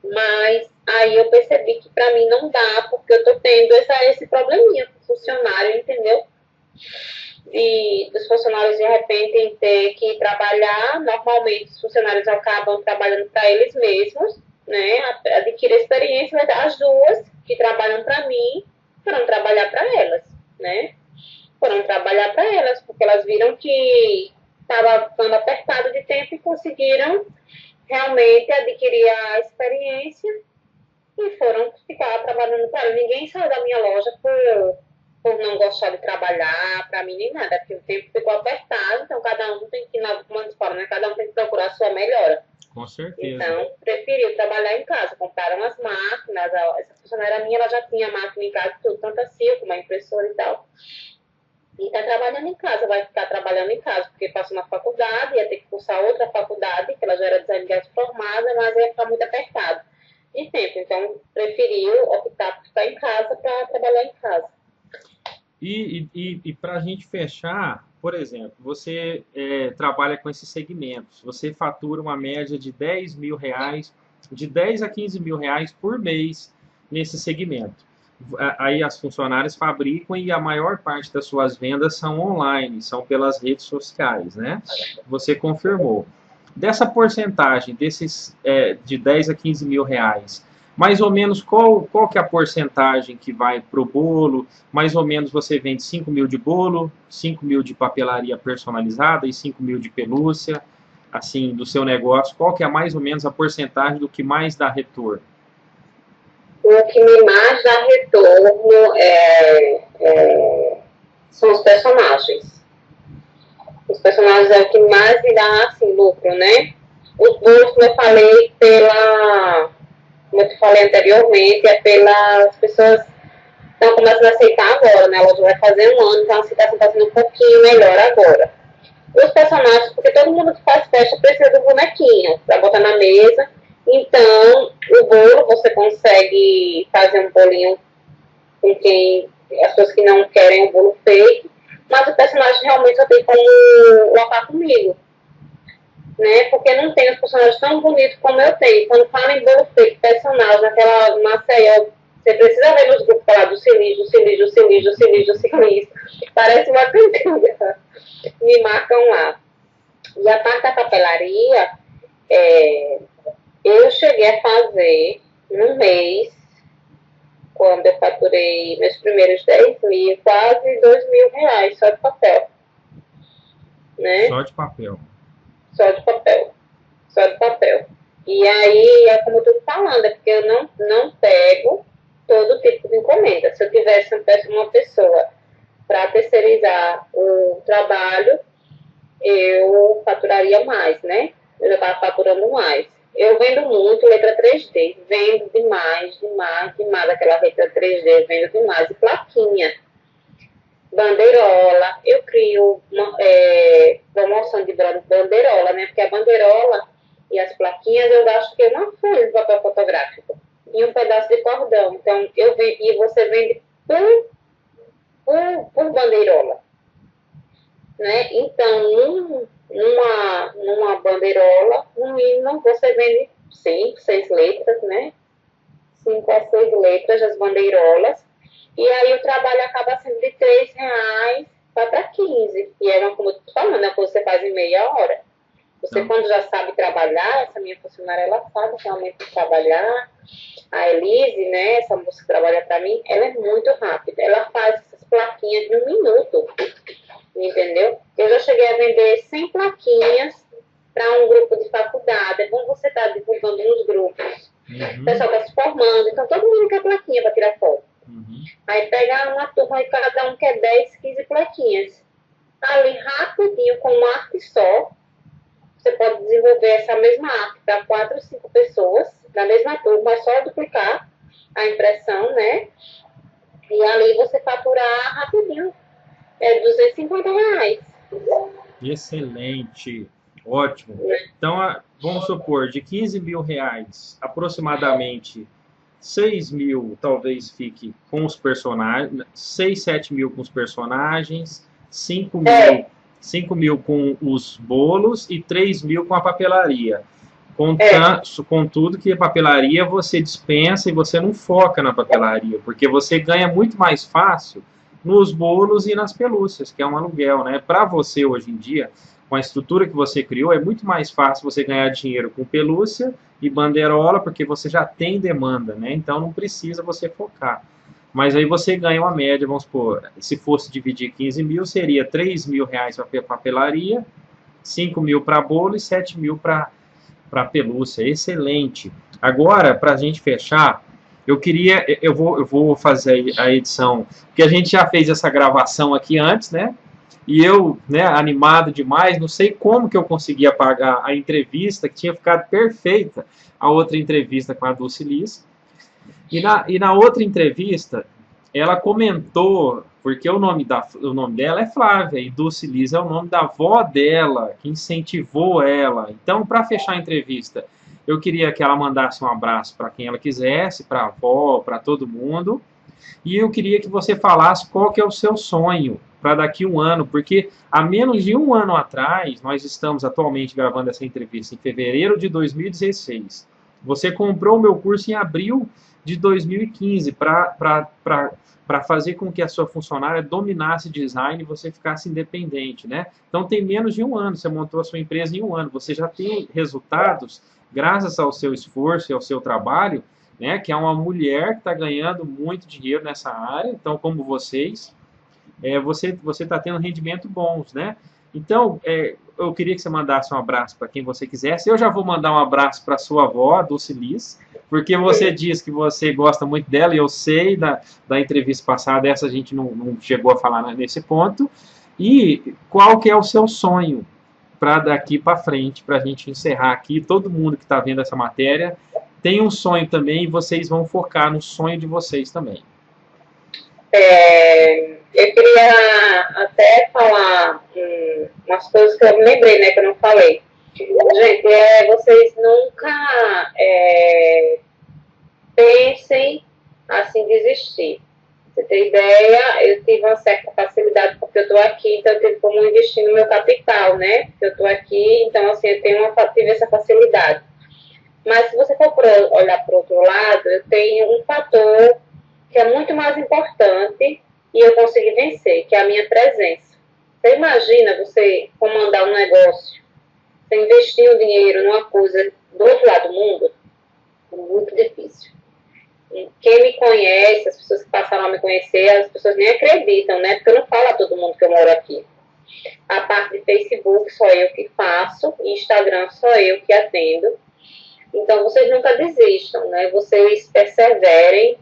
Mas aí eu percebi que para mim não dá, porque eu tô tendo esse probleminha com o funcionário, entendeu? E dos funcionários de repente ter que trabalhar, normalmente os funcionários acabam trabalhando para eles mesmos, né? Adquirir experiência, mas as duas que trabalham para mim foram trabalhar para elas, né? Foram trabalhar para elas, porque elas viram que estava ficando apertado de tempo e conseguiram realmente adquirir a experiência e foram ficar trabalhando para ela. Ninguém saiu da minha loja por não gostar de trabalhar para mim nem nada, porque o tempo ficou apertado, então cada um tem que, como eles falam, né? Cada um tem que procurar a sua melhora. Com certeza. Então, preferiu trabalhar em casa. Compraram as máquinas, essa funcionária minha, ela já tinha máquina em casa, tudo, tanto a Silco, uma impressora e tal. E está trabalhando em casa, vai ficar trabalhando em casa, porque passou na faculdade, ia ter que cursar outra faculdade, que ela já era designer formada, mas ia ficar muito apertado de tempo. Então, preferiu optar por ficar em casa para trabalhar em casa. E para a gente fechar, por exemplo, você trabalha com esses segmentos, você fatura uma média de 10 mil reais, de 10 a 15 mil reais por mês nesse segmento. Aí as funcionárias fabricam e a maior parte das suas vendas são online, são pelas redes sociais, né? Você confirmou. Dessa porcentagem, desses de 10 a 15 mil reais, mais ou menos qual que é a porcentagem que vai para o bolo? Mais ou menos você vende 5 mil de bolo, 5 mil de papelaria personalizada e 5 mil de pelúcia, assim, do seu negócio. Qual que é mais ou menos a porcentagem do que mais dá retorno? O que me mais dá retorno são os personagens. Os personagens é o que mais me dá, assim, lucro, né? Os bolos, como eu falei, como eu te falei anteriormente, é pelas pessoas que estão começando a aceitar agora, né? A loja vai fazer um ano, então a aceitação está sendo um pouquinho melhor agora. Os personagens, porque todo mundo que faz festa precisa do bonequinho para botar na mesa. Então, o bolo, você consegue fazer um bolinho com as pessoas que não querem o bolo fake, mas o personagem realmente só tem como locar comigo, né? Porque não tem os personagens tão bonitos como eu tenho. Quando fala em bolo fake, personagem, naquela Maceió, você precisa ver nos grupos falar do Sinistro, parece uma cantiga. Me marcam lá. E a parte da papelaria, eu cheguei a fazer, num mês, quando eu faturei meus primeiros 10 mil, quase R$ 2.000 só de papel, né? Só de papel. Só de papel. Só de papel. E aí, é como eu estou falando, é porque eu não pego todo tipo de encomenda. Se eu tivesse uma pessoa para terceirizar o trabalho, eu faturaria mais, né? Eu já estava faturando mais. Eu vendo muito letra 3D, vendo demais aquela letra 3D, vendo demais. E plaquinha, bandeirola, eu crio promoção de bandeirola, né? Porque a bandeirola e as plaquinhas eu gasto que uma folha de papel fotográfico e um pedaço de cordão. Então, e você vende por bandeirola, né? Então, numa bandeirola, no mínimo, você vende 5, 6 letras, né? 5 a 6 letras das bandeirolas. E aí o trabalho acaba sendo de R$ 3 para 15. E é como eu estou falando, é coisa que você faz em meia hora. Você, quando já sabe trabalhar, essa minha funcionária, ela sabe realmente trabalhar. A Elise, né, essa moça que trabalha para mim, ela é muito rápida. Ela faz essas plaquinhas em 1 minuto. Entendeu? Eu já cheguei a vender 100 plaquinhas para um grupo de faculdade. É bom você estar divulgando nos grupos. O pessoal está se formando, então todo mundo quer plaquinha para tirar foto. Aí pega uma turma e cada um quer 10, 15 plaquinhas. Ali rapidinho, com uma arte só, você pode desenvolver essa mesma arte para 4 5 pessoas, da mesma turma, é só duplicar a impressão, né? E ali você faturar rapidinho. É R$ 250. Excelente. Ótimo. Então, vamos supor, de R$ 15.000, aproximadamente 6 mil talvez fique com os personagens, 6, 7 mil com os personagens, 5 mil com os bolos e 3 mil com a papelaria. Contudo que a papelaria você dispensa e você não foca na papelaria, porque você ganha muito mais fácil nos bolos e nas pelúcias, que é um aluguel, né? Para você, hoje em dia, com a estrutura que você criou, é muito mais fácil você ganhar dinheiro com pelúcia e bandeirola, porque você já tem demanda, né? Então, não precisa você focar. Mas aí você ganha uma média, vamos supor, se fosse dividir 15 mil, seria R$ 3.000 para papelaria, 5 mil para bolo e 7 mil para pelúcia. Excelente. Agora, para a gente fechar, eu vou fazer a edição, porque a gente já fez essa gravação aqui antes, né? E eu, né, animado demais, não sei como que eu consegui apagar a entrevista, que tinha ficado perfeita, a outra entrevista com a Dulce Liz. E na outra entrevista, ela comentou, porque o nome dela é Flávia, e Dulce Liz é o nome da avó dela, que incentivou ela. Então, para fechar a entrevista, eu queria que ela mandasse um abraço para quem ela quisesse, para a avó, para todo mundo. E eu queria que você falasse qual que é o seu sonho para daqui a um ano, porque há menos de um ano atrás, nós estamos atualmente gravando essa entrevista em fevereiro de 2016. Você comprou o meu curso em abril de 2015 para fazer com que a sua funcionária dominasse design e você ficasse independente, né? Então tem menos de um ano, você montou a sua empresa em um ano, você já tem resultados graças ao seu esforço e ao seu trabalho, né? Que é uma mulher que está ganhando muito dinheiro nessa área, então como vocês, você está tendo rendimento bons, né? Então, eu queria que você mandasse um abraço para quem você quisesse. Eu já vou mandar um abraço para sua avó, a Dulce Liz, porque você diz que você gosta muito dela, e eu sei da entrevista passada, essa a gente não chegou a falar nesse ponto. E qual que é o seu sonho para daqui para frente, para a gente encerrar aqui? Todo mundo que está vendo essa matéria tem um sonho também, e vocês vão focar no sonho de vocês também. Eu queria até falar umas coisas que eu me lembrei, né, que eu não falei. Gente, vocês nunca pensem assim desistir. Você tem ideia, eu tive uma certa facilidade porque eu estou aqui, então eu tive como investir no meu capital, né? Eu estou aqui, então assim, eu tive essa facilidade. Mas se você for olhar para o outro lado, eu tenho um fator que é muito mais importante e eu consegui vencer, que é a minha presença. Você imagina você comandar um negócio, você investir o dinheiro numa coisa do outro lado do mundo? É muito difícil. Quem me conhece, as pessoas que passaram a me conhecer, as pessoas nem acreditam, né? Porque eu não falo a todo mundo que eu moro aqui. A parte de Facebook só eu que faço, Instagram só eu que atendo. Então, vocês nunca desistam, né? Vocês perseverem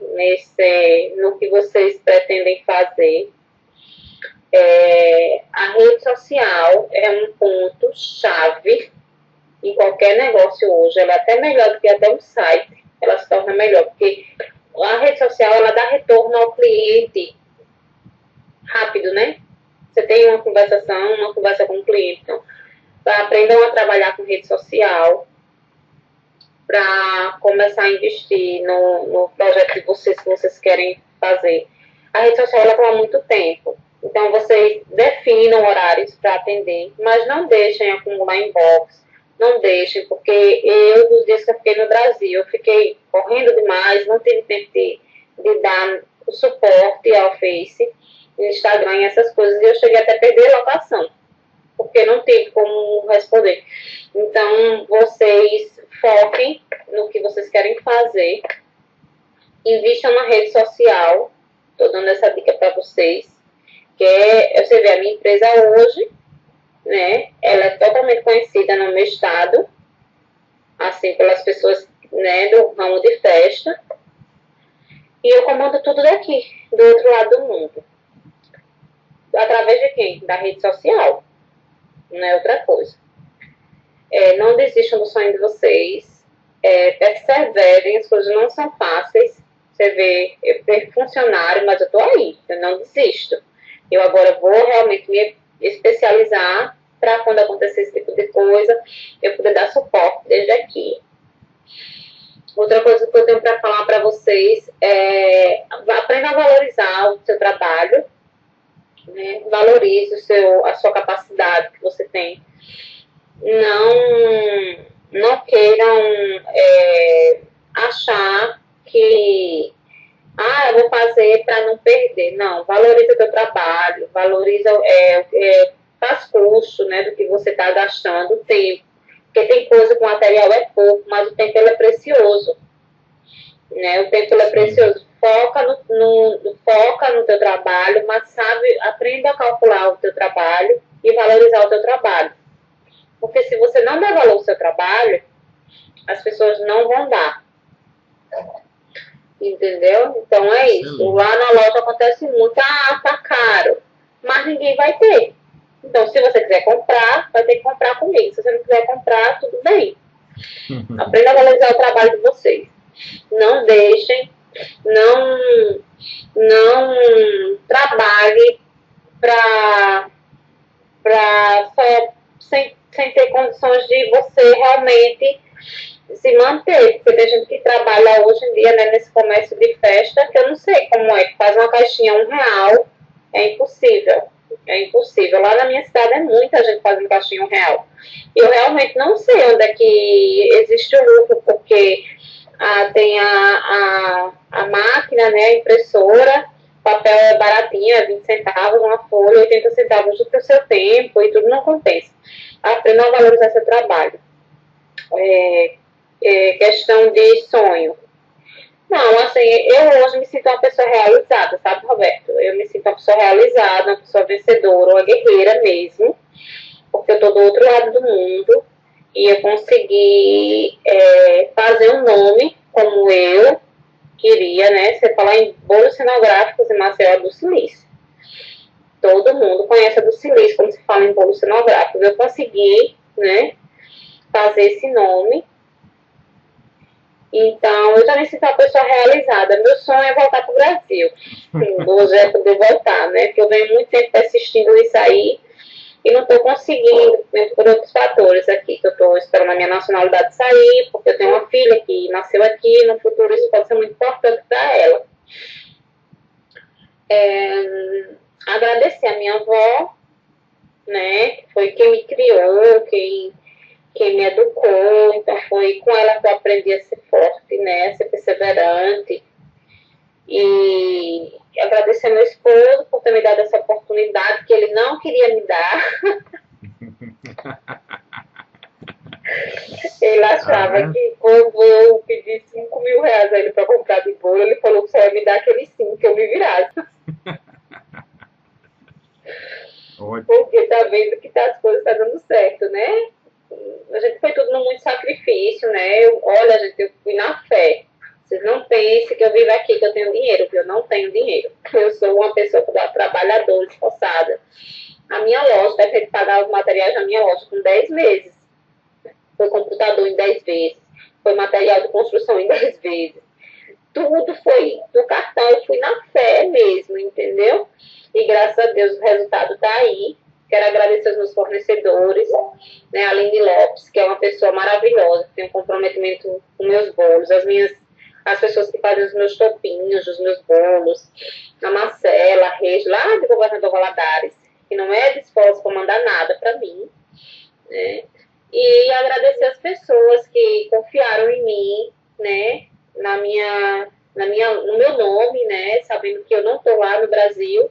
no que vocês pretendem fazer. A rede social é um ponto-chave em qualquer negócio hoje. Ela é até melhor do que até um site. Ela se torna melhor, porque a rede social, ela dá retorno ao cliente rápido, né? Você tem uma conversa com o cliente. Então, aprendam a trabalhar com rede social para começar a investir no projeto de vocês que vocês querem fazer. A rede social, ela toma muito tempo. Então, vocês definam horários para atender, mas não deixem acumular inbox. Não deixem, porque eu, dos dias que eu fiquei no Brasil, eu fiquei correndo demais, não tive tempo de dar o suporte ao Face, Instagram e essas coisas, e eu cheguei até a perder a locação, porque não tive como responder. Então, vocês foquem no que vocês querem fazer, invistam na rede social, estou dando essa dica para vocês, que você vê, a minha empresa hoje, né, ela é totalmente conhecida no meu estado, assim, pelas pessoas, né, do ramo de festa, e eu comando tudo daqui, do outro lado do mundo. Através de quem? Da rede social. Não é outra coisa. Não desistam do sonho de vocês, perseverem, as coisas não são fáceis. Você vê, eu perco funcionário, mas eu estou aí, eu não desisto. Eu agora vou realmente me especializar para quando acontecer esse tipo de coisa, eu poder dar suporte desde aqui. Outra coisa que eu tenho para falar para vocês é aprenda a valorizar o seu trabalho, né? Valorize a sua capacidade que você tem. Não queiram achar que eu vou fazer para não perder. Não, valoriza o teu trabalho, valoriza, faz custo, né, do que você está gastando, o tempo. Porque tem coisa que o material é pouco, mas o tempo ele é precioso. Né? O tempo ele é precioso. Foca no teu trabalho, mas aprenda a calcular o teu trabalho e valorizar o teu trabalho. Porque se você não der valor ao seu trabalho, as pessoas não vão dar. Entendeu? Então é isso. Lá na loja acontece muito, tá caro, mas ninguém vai ter. Então, se você quiser comprar, vai ter que comprar comigo. Se você não quiser comprar, tudo bem. Aprenda a valorizar o trabalho de vocês. Não deixem, não trabalhe sem ter condições de você realmente se manter, porque tem gente que trabalha hoje em dia, né, nesse comércio de festa, que eu não sei como é, que faz uma caixinha R$1, é impossível. É impossível. Lá na minha cidade é muita gente fazendo caixinha R$1. Eu realmente não sei onde é que existe o lucro, porque tem a máquina, né, a impressora, o papel é baratinho, é 20 centavos uma folha, 80 centavos do seu tempo, e tudo não compensa. Aprenda a valorizar seu trabalho. Questão de sonho. Não, assim, eu hoje me sinto uma pessoa realizada, sabe, Roberto? Eu me sinto uma pessoa realizada, uma pessoa vencedora, uma guerreira mesmo, porque eu estou do outro lado do mundo e eu consegui fazer um nome como eu queria, né? Você falar em bolos cenográficos em Maceió do Silício. Todo mundo conhece a do Silício quando se fala em bolos cenográficos. Eu consegui, né, fazer esse nome. Então, eu já me sinto uma pessoa realizada. Meu sonho é voltar para o Brasil. Hoje é poder voltar, né? Porque eu venho muito tempo persistindo nisso aí e não estou conseguindo, por outros fatores aqui, que eu estou esperando a minha nacionalidade sair, porque eu tenho uma filha que nasceu aqui, no futuro isso pode ser muito importante para ela. Agradecer a minha avó, né? Foi quem me criou, quem me educou, então foi com ela que eu aprendi a ser forte, né, a ser perseverante. E agradecer ao meu esposo por ter me dado essa oportunidade que ele não queria me dar. Ele achava que quando eu pedi 5 mil reais a ele para comprar de bolo, ele falou que só ia me dar aqueles 5 que eu me virasse. Porque tá vendo que as coisas estão dando certo, né? A gente foi tudo muito sacrifício, né? Olha, gente, eu fui na fé. Vocês não pensem que eu vivo aqui, que eu tenho dinheiro, porque eu não tenho dinheiro. Eu sou uma pessoa trabalhadora, esforçada. A minha loja, vai ter que pagar os materiais da minha loja com 10 meses. Foi computador em 10 vezes. Foi material de construção em 10 vezes. Tudo foi do cartão, eu fui na fé mesmo, entendeu? E graças a Deus o resultado está aí. Quero agradecer aos meus fornecedores, né, a Aline Lopes, que é uma pessoa maravilhosa, que tem um comprometimento com meus bolos, as pessoas que fazem os meus topinhos, os meus bolos, a Marcela, a Reis, lá de Governador Valadares, que não é disposta a mandar nada para mim, né? E agradecer as pessoas que confiaram em mim, né, no meu nome, né, sabendo que eu não estou lá no Brasil,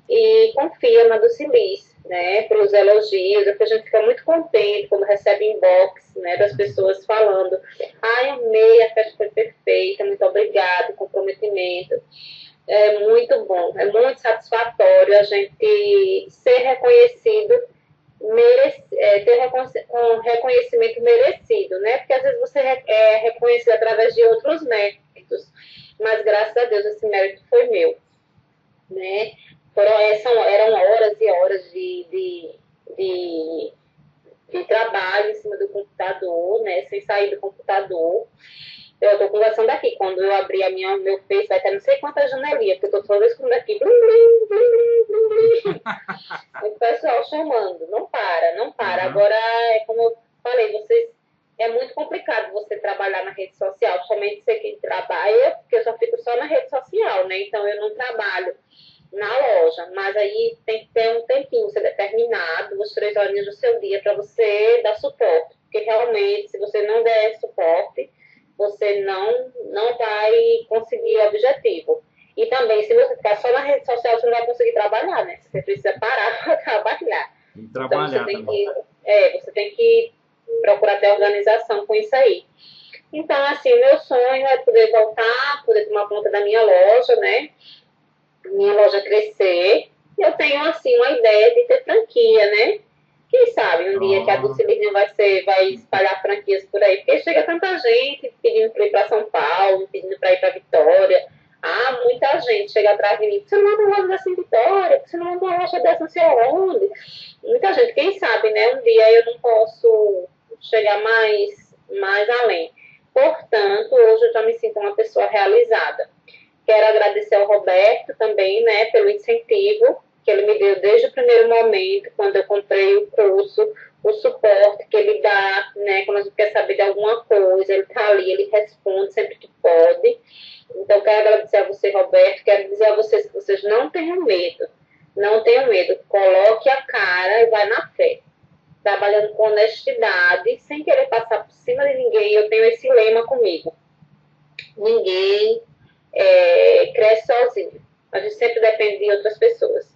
e confia na Dulcilis, né, pelos elogios, porque a gente fica muito contente quando recebe inbox, né, das pessoas falando, ai, amei, a festa foi perfeita, muito obrigada, comprometimento. É muito bom, é muito satisfatório a gente ser reconhecido, ter um reconhecimento merecido, né, porque às vezes você é reconhecido através de outros méritos, mas graças a Deus esse mérito foi meu, né. Eram horas e horas de trabalho em cima do computador, né, sem sair do computador. Eu estou conversando aqui, quando eu abri meu Face, vai ter não sei quantas janelinhas, porque eu estou toda vez com aqui, blim, blim, blim, blim, blim. O pessoal chamando, não para, não para. Uhum. Agora, é como eu falei, é muito complicado você trabalhar na rede social, somente você que trabalha, porque eu só fico só na rede social, né, então eu não trabalho na loja, mas aí tem que ter um tempinho, você determinado, as 3 horinhas do seu dia para você dar suporte, porque realmente, se você não der suporte, você não vai conseguir o objetivo. E também, se você ficar só na rede social, você não vai conseguir trabalhar, né? Você precisa parar para trabalhar. Então, você tem que procurar ter organização com isso aí. Então, assim, o meu sonho é poder voltar, poder tomar conta da minha loja, né? Minha loja crescer. Eu tenho, assim, uma ideia de ter franquia, né? Quem sabe um dia que a Dulcilis vai espalhar franquias por aí, porque chega tanta gente pedindo para ir para São Paulo, pedindo para ir para Vitória. Muita gente chega atrás de mim, você não manda uma loja dessa em Vitória, você não manda uma loja dessa não sei aonde. Muita gente, quem sabe, né? Um dia eu não posso chegar mais além. Portanto, hoje eu já me sinto uma pessoa realizada. Quero agradecer ao Roberto também, né, pelo incentivo que ele me deu desde o primeiro momento, quando eu comprei o curso, o suporte que ele dá, né, quando a gente quer saber de alguma coisa, ele está ali, ele responde sempre que pode. Então, quero agradecer a você, Roberto, quero dizer a vocês que vocês não tenham medo, coloque a cara e vai na fé, trabalhando com honestidade, sem querer passar por cima de ninguém. Eu tenho esse lema comigo, ninguém cresce sozinho, a gente sempre depende de outras pessoas.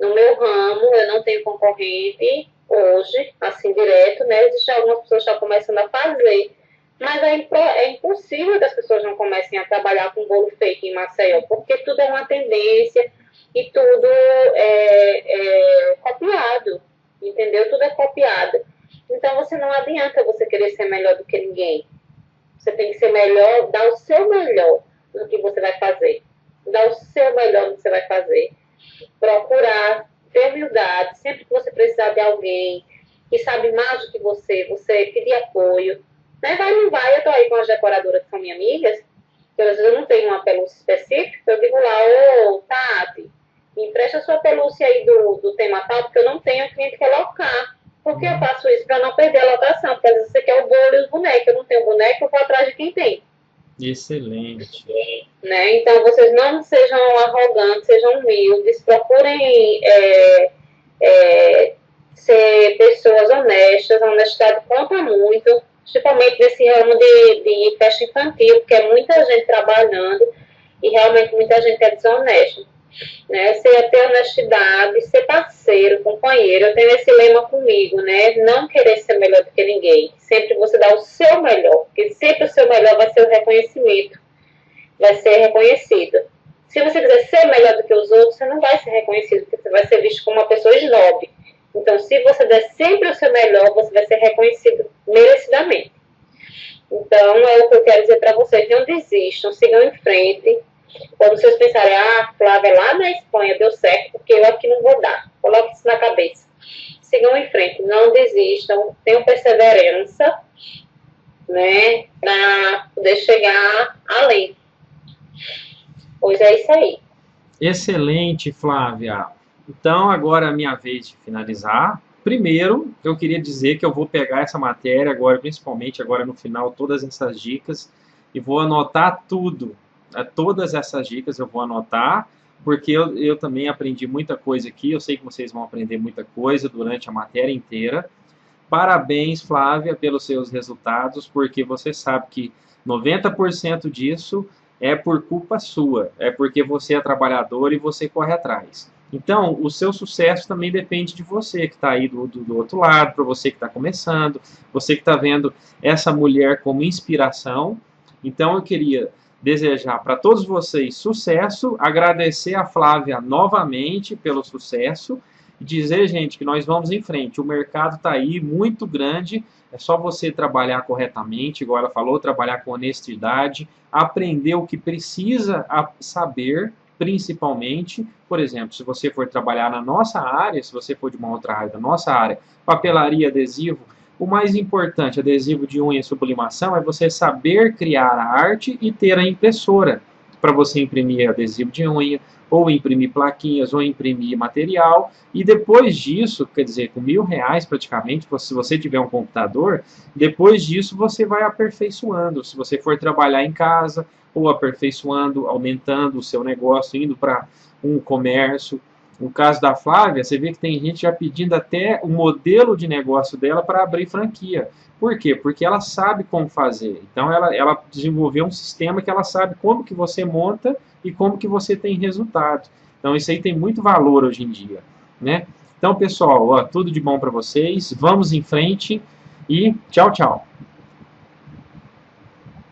No meu ramo, eu não tenho concorrente hoje, assim, direto, né? Existem algumas pessoas que estão começando a fazer, mas é impossível que as pessoas não comecem a trabalhar com bolo fake em Maceió, porque tudo é uma tendência e tudo é copiado, entendeu? Tudo é copiado. Então, não adianta você querer ser melhor do que ninguém. Você tem que ser melhor, dar o seu melhor no que você vai fazer. Dar o seu melhor no que você vai fazer. Procurar ter humildade, sempre que você precisar de alguém que sabe mais do que você pedir apoio, né? Não vai, eu tô aí com as decoradoras que são minhas amigas, que às vezes eu não tenho uma pelúcia específica, eu digo lá, ô Tati, me empresta a sua pelúcia aí do tema tal, porque eu não tenho cliente que alocar. Por que eu faço isso? Para não perder a lotação, porque às vezes você quer o bolo e os bonecos, eu não tenho boneco, eu vou atrás de quem tem. Excelente. Né? Então, vocês não sejam arrogantes, sejam humildes, procurem ser pessoas honestas. A honestidade conta muito, principalmente nesse ramo de festa infantil, porque é muita gente trabalhando e realmente muita gente é desonesta. né? Você ia ter honestidade, ser parceiro, companheiro. Eu tenho esse lema comigo, né? Não querer ser melhor do que ninguém. Sempre você dá o seu melhor, porque sempre o seu melhor vai ser o reconhecimento, vai ser reconhecido. Se você quiser ser melhor do que os outros, você não vai ser reconhecido, porque você vai ser visto como uma pessoa snob. Então, se você der sempre o seu melhor, você vai ser reconhecido merecidamente. Então, é o que eu quero dizer para vocês. Não desistam, sigam em frente. Quando vocês pensarem, Flávia, lá na Espanha deu certo, porque eu aqui não vou dar. Coloque isso na cabeça. Sigam em frente, não desistam, tenham perseverança, né, para poder chegar além. Pois é isso aí. Excelente, Flávia. Então, agora é a minha vez de finalizar. Primeiro, eu queria dizer que eu vou pegar essa matéria agora, principalmente agora no final, todas essas dicas, e vou anotar tudo. Todas essas dicas eu vou anotar, porque eu também aprendi muita coisa aqui. Eu sei que vocês vão aprender muita coisa durante a matéria inteira. Parabéns, Flávia, pelos seus resultados, porque você sabe que 90% disso é por culpa sua, é porque você é trabalhador e você corre atrás. Então, o seu sucesso também depende de você que está aí do outro lado, para você que está começando, você que está vendo essa mulher como inspiração. Então, eu queria desejar para todos vocês sucesso, agradecer a Flávia novamente pelo sucesso, e dizer, gente, que nós vamos em frente. O mercado está aí muito grande, é só você trabalhar corretamente, igual ela falou, trabalhar com honestidade, aprender o que precisa saber, principalmente, por exemplo, se você for trabalhar na nossa área, se você for de uma outra área da nossa área, papelaria, adesivo, o mais importante, adesivo de unha e sublimação, é você saber criar a arte e ter a impressora para você imprimir adesivo de unha, ou imprimir plaquinhas, ou imprimir material, e depois disso, quer dizer, com R$ 1.000 praticamente, se você tiver um computador, depois disso você vai aperfeiçoando, se você for trabalhar em casa, ou aperfeiçoando, aumentando o seu negócio, indo para um comércio. No caso da Flávia, você vê que tem gente já pedindo até o modelo de negócio dela para abrir franquia. Por quê? Porque ela sabe como fazer. Então, ela desenvolveu um sistema que ela sabe como que você monta e como que você tem resultado. Então, isso aí tem muito valor hoje em dia, né? Então, pessoal, tudo de bom para vocês. Vamos em frente e tchau, tchau.